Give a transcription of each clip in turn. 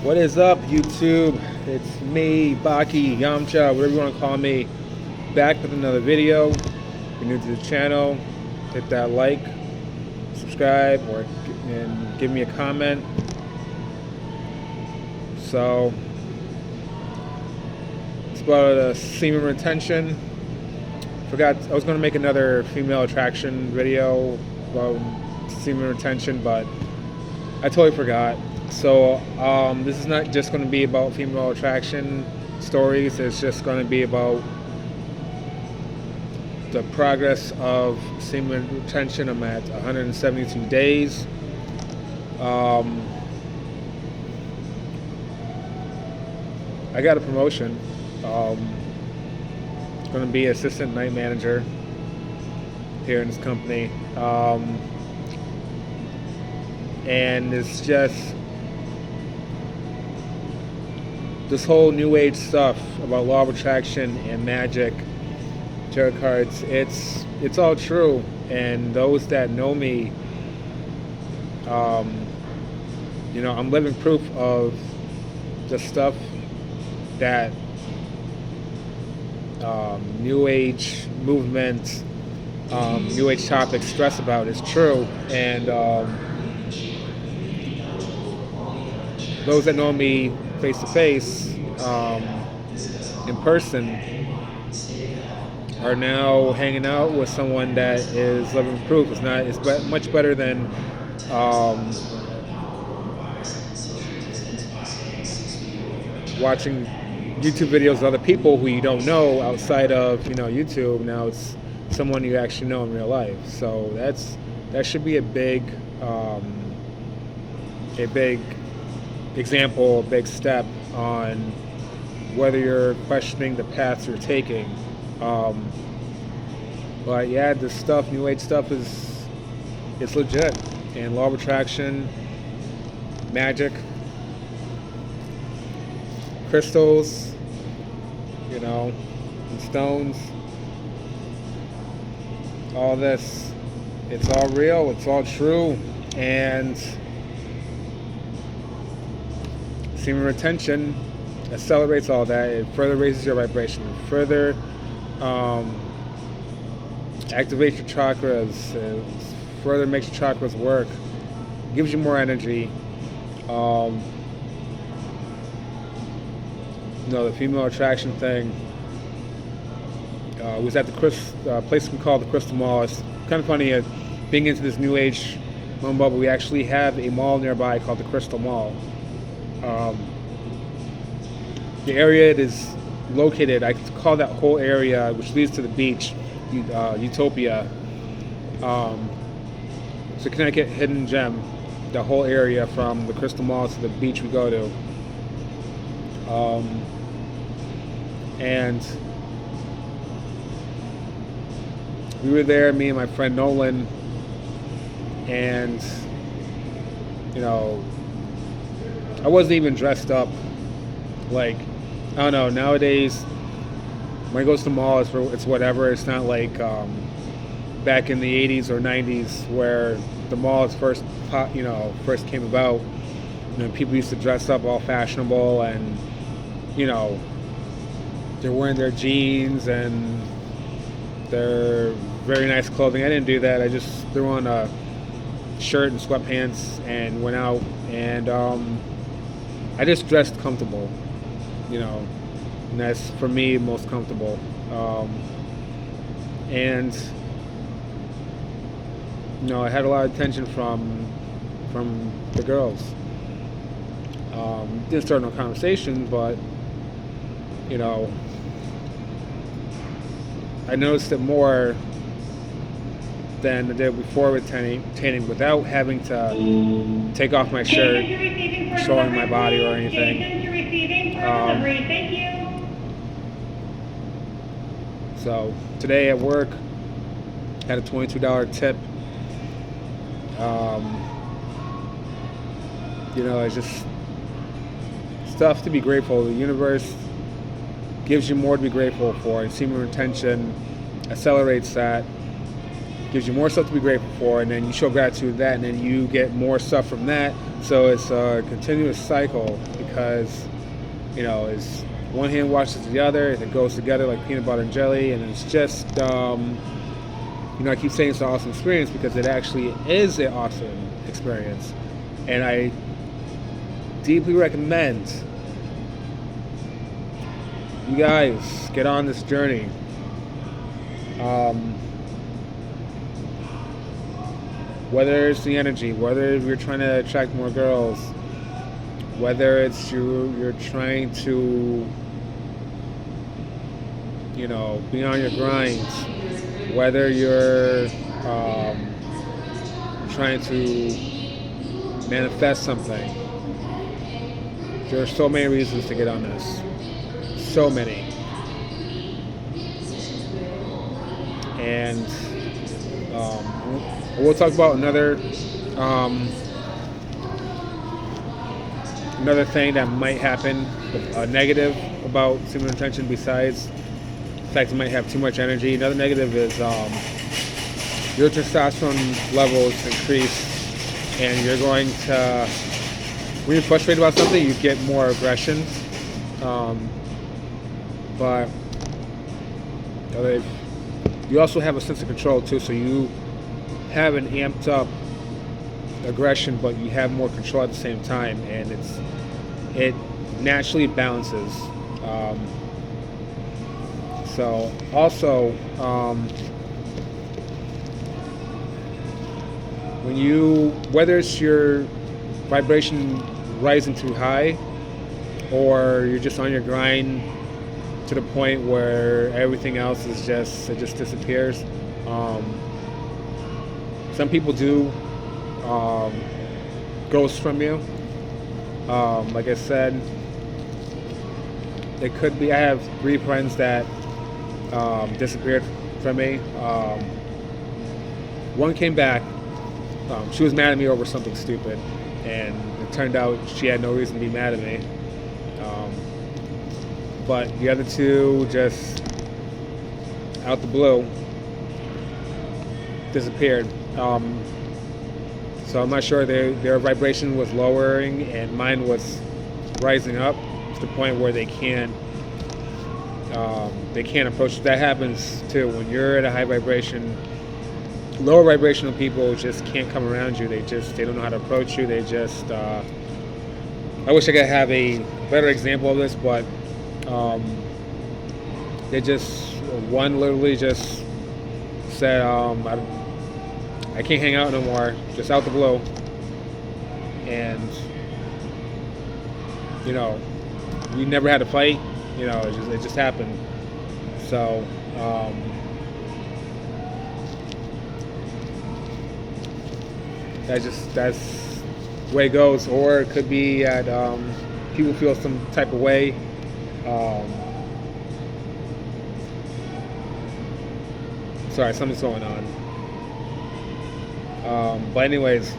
What is up, YouTube? It's me, Baki, Yamcha, whatever you want to call me, back with another video. If you're new to the channel, hit that like, subscribe, and give me a comment. So, it's about semen retention. Forgot I was going to make another female attraction video about semen retention, but I totally forgot. So this is not just going to be about female attraction stories. It's just going to be about the progress of semen retention. I'm at 172 days. I got a promotion. It's going to be assistant night manager here in this company. And it's just this whole new age stuff about law of attraction and magic, tarot cards. It's all true, and those that know me, I'm living proof of the stuff that new age movement, new age topics stress about is true, and those that know me face to face, in person, are now hanging out with someone that is living proof. It's much better than watching YouTube videos of other people who you don't know outside of YouTube. Now it's someone you actually know in real life. So that should be a big example, a big step on whether you're questioning the paths you're taking. But yeah, this stuff, new age stuff, it's legit. And law of attraction, magic, crystals, and stones, all this, it's all real, it's all true. And semen retention accelerates all that. It further raises your vibration. It further activates your chakras. It further makes your chakras work. Gives you more energy. The female attraction thing. Was at the place we call the Crystal Mall. It's kind of funny being into this new age mumbo, but we actually have a mall nearby called the Crystal Mall. The area it is located, I call that whole area, which leads to the beach, Utopia. It's a Connecticut hidden gem, the whole area from the Crystal Mall to the beach we go to. And we were there, me and my friend Nolan, and I wasn't even dressed up. Like, I don't know, nowadays when I go to the mall, it's whatever. It's not like back in the 80s or 90s where the malls first came about. People used to dress up all fashionable, and they're wearing their jeans and their very nice clothing. I didn't do that. I just threw on a shirt and sweatpants and went out, and I just dressed comfortable, and that's for me most comfortable. And I had a lot of attention from the girls. Didn't start no conversation, but I noticed it more than the day before retaining without having to take off my shirt, showing my body or anything. So today at work, had a $22 tip. It's just stuff to be grateful. The universe gives you more to be grateful for, and semen retention accelerates that. gives you more stuff to be grateful for, and then you show gratitude to that, and then you get more stuff from that. So it's a continuous cycle because, it's one hand washes the other, and it goes together like peanut butter and jelly, and it's just, I keep saying it's an awesome experience because it actually is an awesome experience. And I deeply recommend you guys get on this journey. Whether it's the energy, whether you're trying to attract more girls, whether it's you're trying to, be on your grind, whether you're trying to manifest something. There are so many reasons to get on this. So many. And we'll talk about another thing that might happen, negative about semen retention besides the fact you might have too much energy. Another negative is your testosterone levels increase, and you're going to, when you're frustrated about something, you get more aggression. But you also have a sense of control too, so you have an amped up aggression, but you have more control at the same time, and it naturally balances. So also, whether it's your vibration rising too high, or you're just on your grind to the point where everything else is just disappears. Some people do ghost from you. Like I said, it could be. I have 3 friends that disappeared from me. One came back. She was mad at me over something stupid, and it turned out she had no reason to be mad at me. But the other 2 just out the blue disappeared. So I'm not sure their vibration was lowering and mine was rising up to the point where they can't approach. That happens too when you're at a high vibration. Lower vibrational people just can't come around you. They don't know how to approach you. They just I wish I could have a better example of this, but one literally just said, I can't hang out no more, just out the blue. And, we never had a fight, it just happened. So, that's the way it goes. Or it could be that people feel some type of way. Sorry, something's going on. But anyways,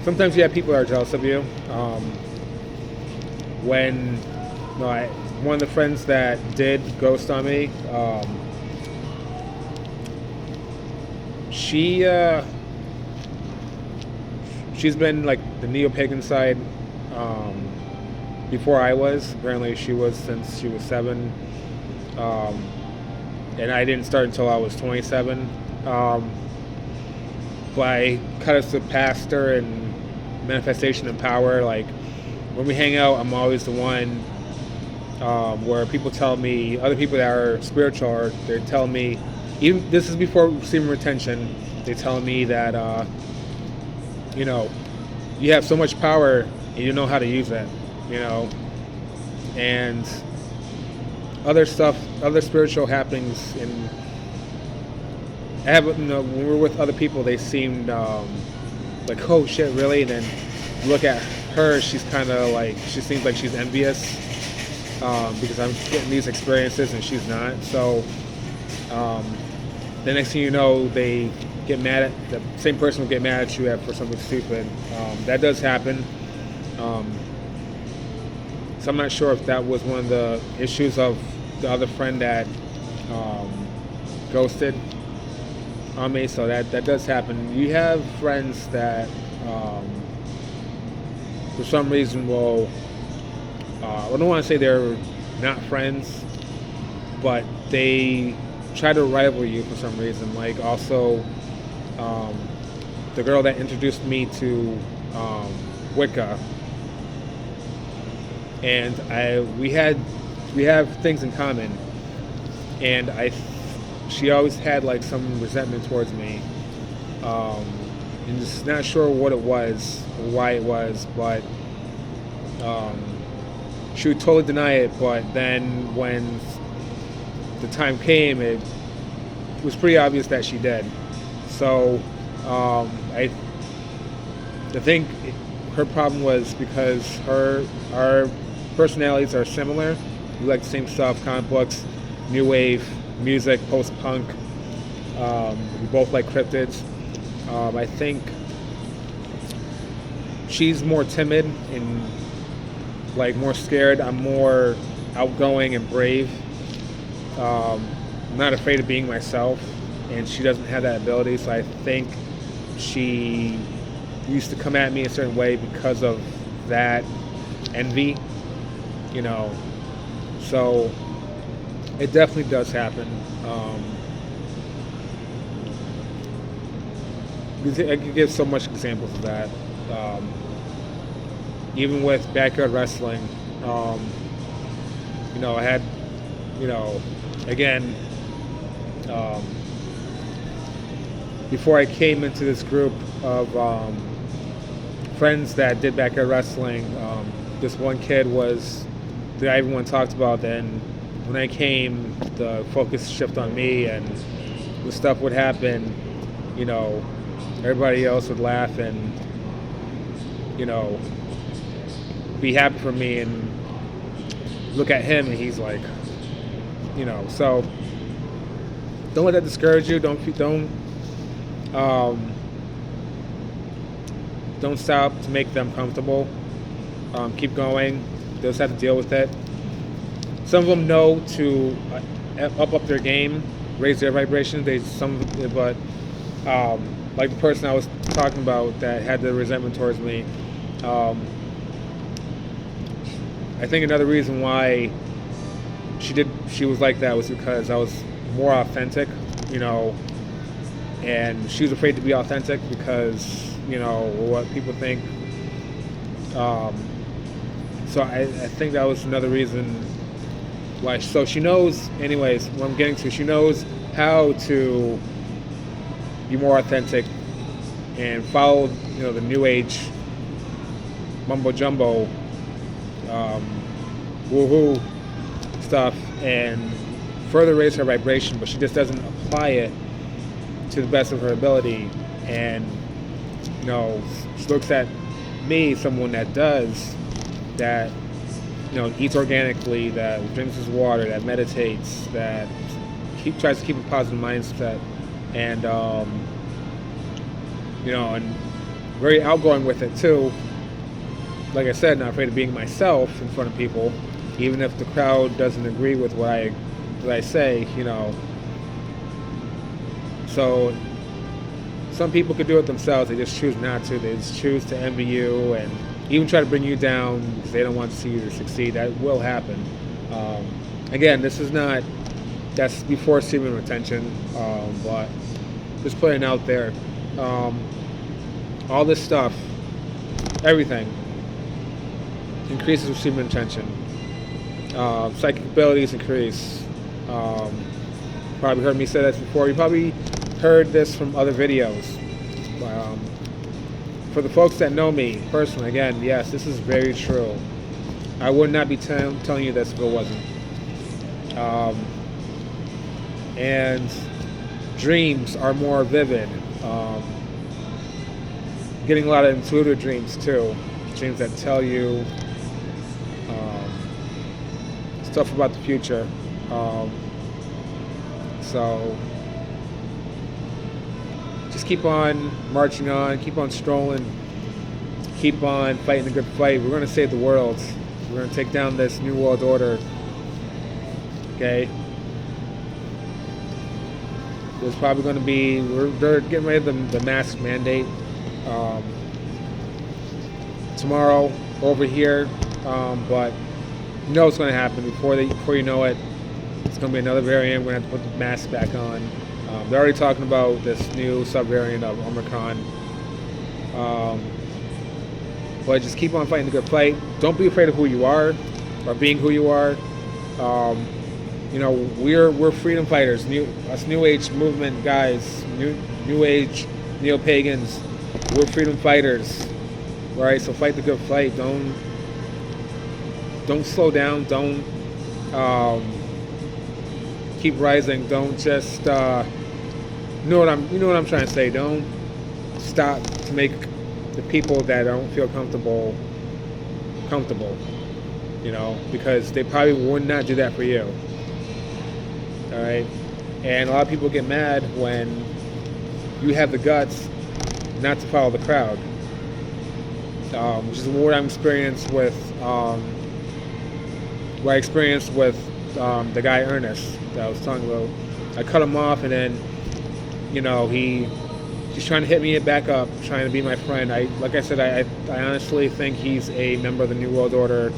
sometimes you have people that are jealous of you. One of the friends that did ghost on me, she's been like the neo-pagan side before I was. Apparently she was since she was 7. And I didn't start until I was 27. But I cut us to pastor and manifestation and power. Like when we hang out, I'm always the one where people tell me, other people that are spiritual, or they're telling me, even this is before semen retention, they tell me that you have so much power and you know how to use it, and other spiritual happenings. And when we're with other people, they seemed like, oh shit, really? And then look at her, she's kind of like, she seems like she's envious because I'm getting these experiences and she's not. So the next thing you know, they get mad at, the same person will get mad at you for something stupid. That does happen. So I'm not sure if that was one of the issues of the other friend that ghosted on me. So that does happen. You have friends that for some reason will, I don't want to say they're not friends, but they try to rival you for some reason. Like also, the girl that introduced me to Wicca, and we have things in common, and she always had like some resentment towards me, and just not sure what it was or why it was, but she would totally deny it. But then when the time came, it was pretty obvious that she did. So I think her problem was because our personalities are similar. We like the same stuff: comic books, new wave, music, post-punk. We both like cryptids. I think she's more timid and like more scared. I'm more outgoing and brave. I'm not afraid of being myself, and she doesn't have that ability. So I think she used to come at me a certain way because of that envy, So it definitely does happen. I could give so much examples of that. Even with backyard wrestling, I had, again, before I came into this group of friends that did backyard wrestling, this one kid was that everyone talked about. Then when I came, the focus shifted on me, and when stuff would happen, everybody else would laugh and, be happy for me, and look at him and he's like, so don't let that discourage you. Don't stop to make them comfortable. Keep going. They'll just have to deal with it. Some of them know to up their game, raise their vibration. But like the person I was talking about that had the resentment towards me. I think another reason why she was like that was because I was more authentic, and she was afraid to be authentic because, what people think. So I think that was another reason why. So she knows, anyways, what I'm getting to, she knows how to be more authentic and follow, the new age mumbo jumbo, woohoo stuff, and further raise her vibration, but she just doesn't apply it to the best of her ability. And she looks at me, someone that does that, eats organically, that drinks his water, that meditates, that tries to keep a positive mindset, and and very outgoing with it too. Like I said, not afraid of being myself in front of people, even if the crowd doesn't agree with what I say, So some people could do it themselves. They just choose not to. They just choose to envy you and even try to bring you down because they don't want to see you to succeed. That will happen. Again, that's before semen retention, but just putting it out there. All this stuff, everything, increases with semen retention. Psychic abilities increase. Probably heard me say that before. You probably heard this from other videos. For the folks that know me personally, again, yes, this is very true. I would not be telling you this if it wasn't. And dreams are more vivid. Getting a lot of intuitive dreams too. Dreams that tell you stuff about the future. So just keep on marching on, keep on strolling, keep on fighting the good fight. We're going to save the world. We're gonna take down this new world order. Okay. There's probably gonna be they're getting ready to the mask mandate tomorrow over here, but you know what's gonna happen before you know it. It's gonna be another variant. We're gonna have to put the mask back on. They're already talking about this new subvariant of Omicron. But just keep on fighting the good fight. Don't be afraid of who you are or being who you are. You know, we're freedom fighters. Us New Age movement guys, New Age neo-pagans. We're freedom fighters. All right, so fight the good fight. Don't slow down. Don't keep rising. Don't just you know what I'm trying to say. Don't stop to make the people that don't feel comfortable, you know, because they probably would not do that for you. All right, and a lot of people get mad when you have the guts not to follow the crowd, which is what I'm experienced with. What I experienced with the guy Ernest that I was talking about. I cut him off, and then, you know, he's trying to hit me back up, trying to be my friend. Like I said, I honestly think he's a member of the New World Order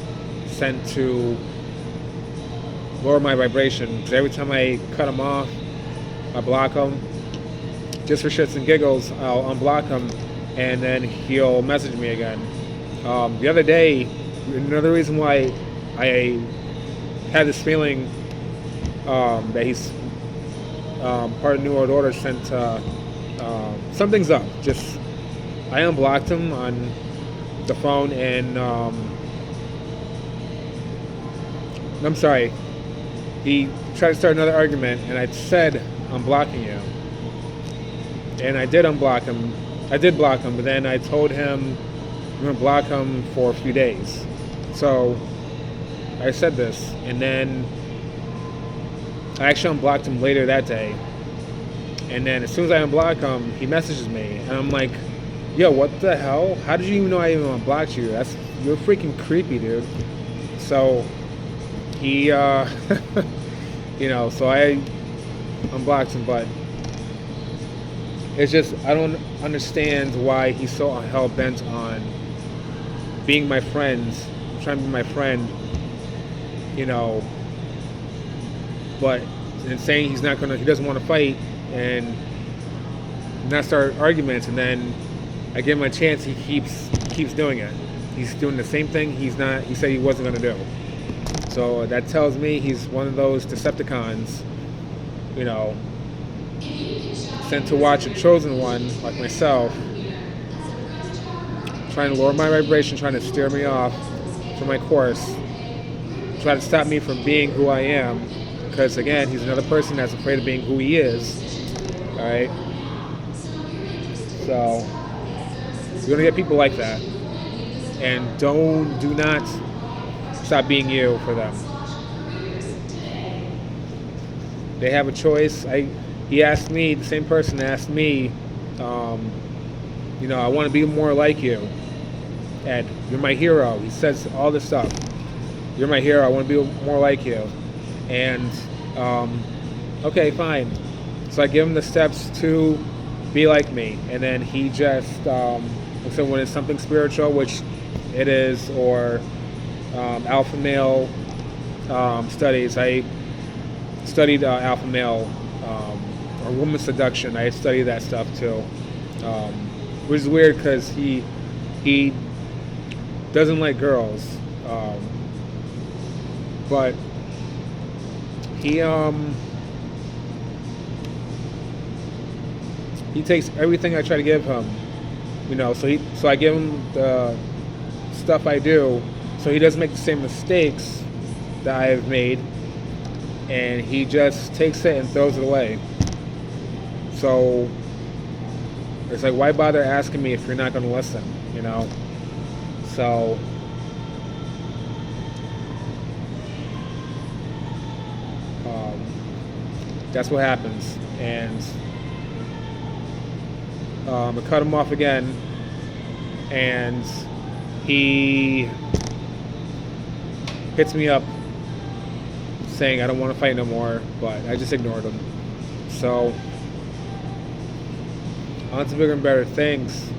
sent to lower my vibration. Because every time I cut him off, I block him. Just for shits and giggles, I'll unblock him, and then he'll message me again. The other day, another reason why I had this feeling that he's part of New World Order sent something's up. Just I unblocked him on the phone, and I'm sorry. He tried to start another argument, and I said, "I'm blocking you," and I did unblock him. I did block him, but then I told him I'm gonna block him for a few days. So I said this, and then I actually unblocked him later that day. And then as soon as I unblock him, he messages me, and I'm like, "Yo, what the hell? How did you even know I even unblocked you? You're freaking creepy, dude." So he, you know, so I unblocked him, but it's just I don't understand why he's so hell bent on being my friend, trying to be my friend, you know, but and saying he doesn't want to fight and not start arguments, and then I give him a chance, he keeps doing it. He's doing the same thing he said he wasn't going to do. So that tells me he's one of those Decepticons, you know, sent to watch a chosen one like myself, trying to lower my vibration, trying to steer me off from my course, try to stop me from being who I am, because again, he's another person that's afraid of being who he is. All right, so you're gonna get people like that, and do not stop being you for them. They have a choice. The same person asked me, you know, I want to be more like you, Ed. You're my hero. He says all this stuff. You're my hero. I want to be more like you. And okay, fine. So I give him the steps to be like me, and then he just so when it's something spiritual, which it is, or alpha male studies. I studied alpha male or woman seduction. I studied that stuff too, which is weird because he doesn't like girls, but he takes everything I try to give him, you know. So I give him the stuff I do, so he doesn't make the same mistakes that I've made, and he just takes it and throws it away. So it's like, why bother asking me if you're not going to listen, you know? So that's what happens, and I cut him off again, and he hits me up saying I don't want to fight no more, but I just ignored him. So on to bigger and better things.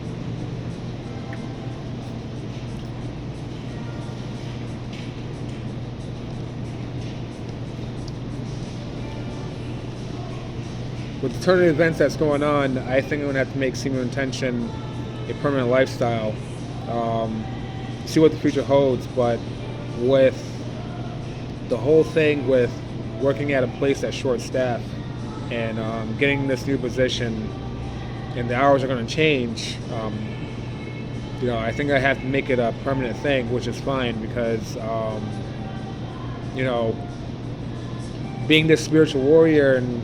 With the turn of events that's going on, I think I'm gonna have to make Semen Retention a permanent lifestyle. See what the future holds, but with the whole thing with working at a place that's short staffed and getting this new position, and the hours are going to change. I think I have to make it a permanent thing, which is fine because being this spiritual warrior and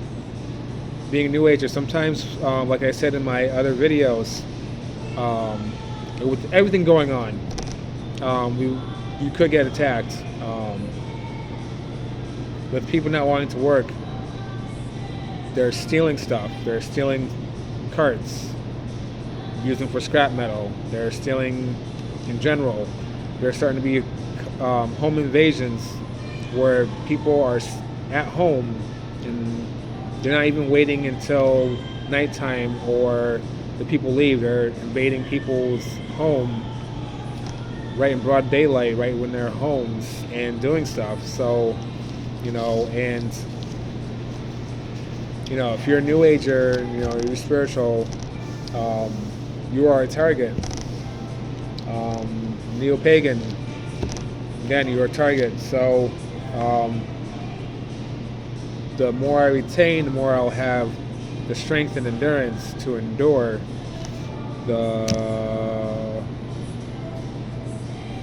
being a new ager, sometimes, like I said in my other videos, with everything going on, you could get attacked. With people not wanting to work, they're stealing stuff. They're stealing carts, using for scrap metal. They're stealing in general. There's starting to be home invasions where people are at home and they're not even waiting until nighttime or the people leave. They're invading people's home right in broad daylight, right when they're homes, and doing stuff. So, if you're a new ager, you're spiritual, you are a target. Neo-pagan, again, you're a target. So, the more I retain, the more I'll have the strength and endurance to endure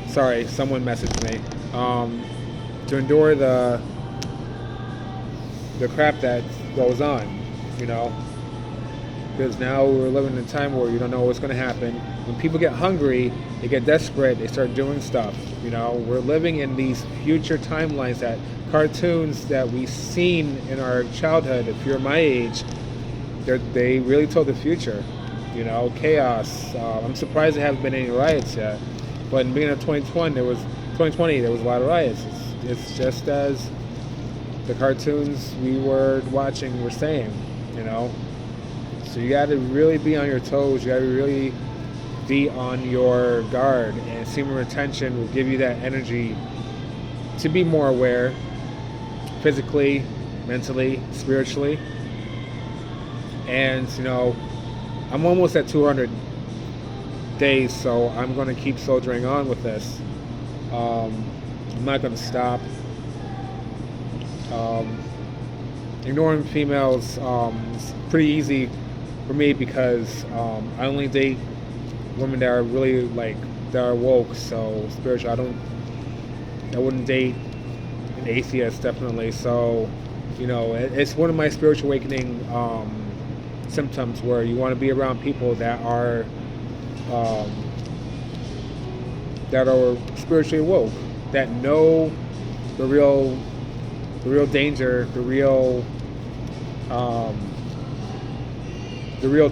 sorry, someone messaged me. To endure the crap that goes on, because now we're living in a time where you don't know what's going to happen. When people get hungry, they get desperate, they start doing stuff. We're living in these future timelines, that cartoons that we've seen in our childhood. If you're my age, they really told the future. Chaos. I'm surprised there haven't been any riots yet, but in the beginning of 2020 there was a lot of riots. It's just as the cartoons we were watching were saying. So you got to really be on your toes. You got to really be on your guard, and Semen Retention will give you that energy to be more aware, physically, mentally, spiritually. And I'm almost at 200 days, so I'm going to keep soldiering on with this. I'm not going to stop. Ignoring females is pretty easy for me because I only date women that are really that are woke, so spiritual. I wouldn't date an atheist, definitely. So it's one of my spiritual awakening symptoms, where you want to be around people that are spiritually woke, that know the real danger, the real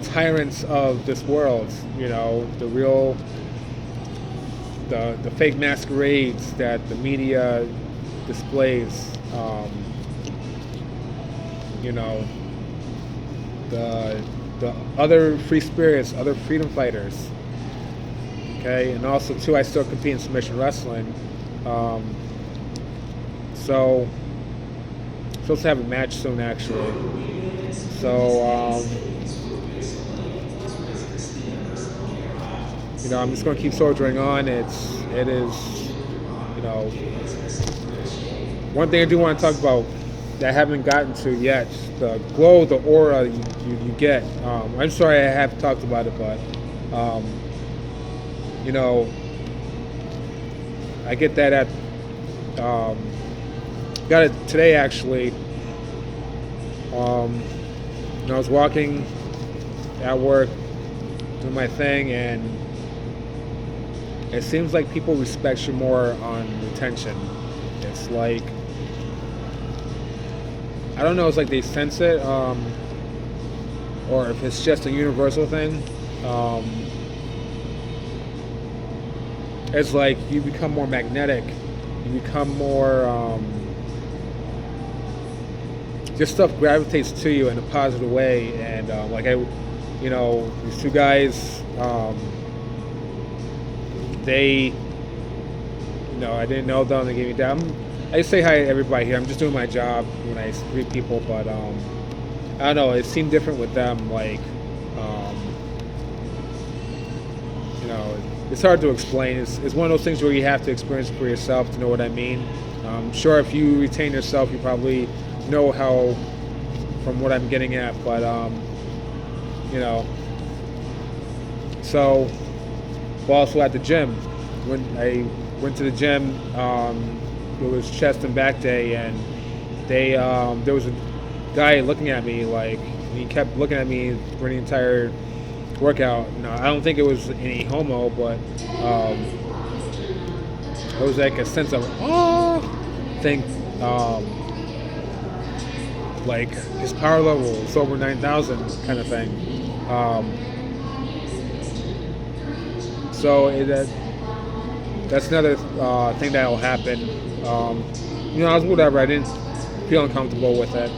tyrants of this world. The fake masquerades that the media displays. The other free spirits, other freedom fighters. Okay, and also too, I still compete in submission wrestling. So supposed to have a match soon, actually. So I'm just going to keep soldiering on. It is one thing I do want to talk about that I haven't gotten to yet, the glow, the aura you get. I'm sorry I have talked about it, but I get that at got it today, actually. I was walking at work, doing my thing, and it seems like people respect you more on retention. It's like, I don't know, it's like they sense it, or if it's just a universal thing. It's like you become more magnetic. you become more. Just stuff gravitates to you in a positive way, and these two guys, they, I didn't know them. They gave me down. I say hi to everybody here. I'm just doing my job when I greet people, but I don't know. It seemed different with them. Like, it's hard to explain. It's one of those things where you have to experience it for yourself to know what I mean. Sure, if you retain yourself, you probably know how, from what I'm getting at, but so also at the gym, when I went to the gym, it was chest and back day, and there was a guy looking at me, like, he kept looking at me for the entire workout. No, I don't think it was any homo, but it was like a sense of thing. Like his power level is over 9,000 kind of thing. That's another thing that will happen. I was whatever. I didn't feel uncomfortable with it.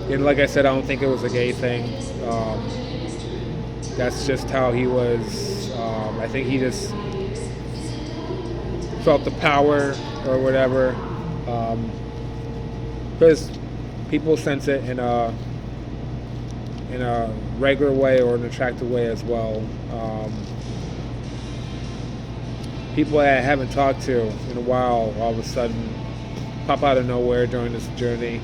And like I said, I don't think it was a gay thing. That's just how he was. I think he just felt the power or whatever. Because people sense it in a regular way or an attractive way as well. People that I haven't talked to in a while all of a sudden pop out of nowhere during this journey.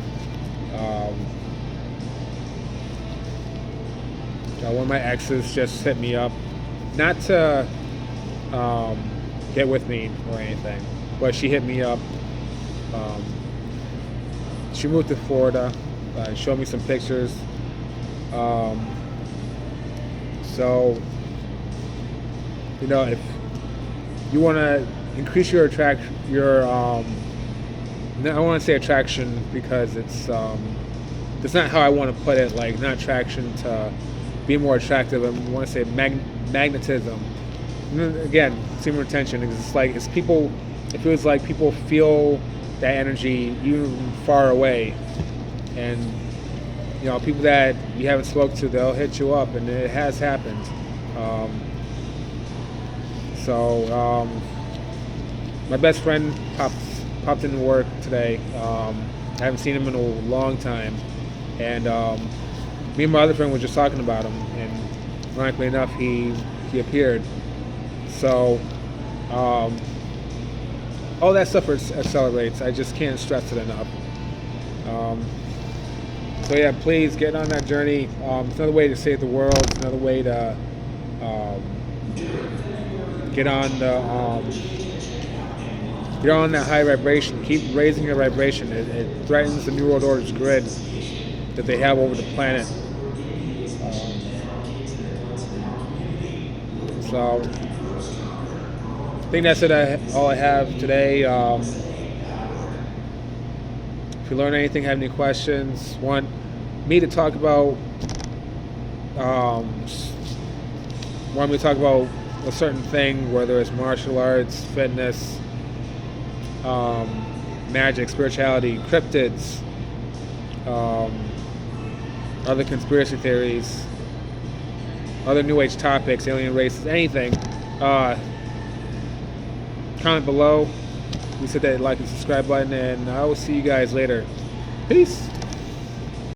One of my exes just hit me up, not to get with me or anything, but she hit me up. She moved to Florida, showed me some pictures. So, if you want to increase your I don't want to say attraction because it's not how I want to put it. Like, not attraction to be more attractive. I want to say magnetism. Again, semen retention. It feels like people feel that energy even far away, and people that you haven't spoken to, they'll hit you up, and it has happened. My best friend popped into work today. I haven't seen him in a long time, and me and my other friend were just talking about him, and ironically enough, he appeared. So all that stuff accelerates. I just can't stress it enough. So yeah, please get on that journey. It's another way to save the world. It's another way to get on that high vibration. Keep raising your vibration. It threatens the New World Order's grid that they have over the planet. So I think that's all I have today. If you learn anything, have any questions, want me to talk about a certain thing, whether it's martial arts, fitness, magic, spirituality, cryptids, other conspiracy theories, other New Age topics, alien races, anything, comment below. You hit that like and subscribe button, and I will see you guys later. Peace.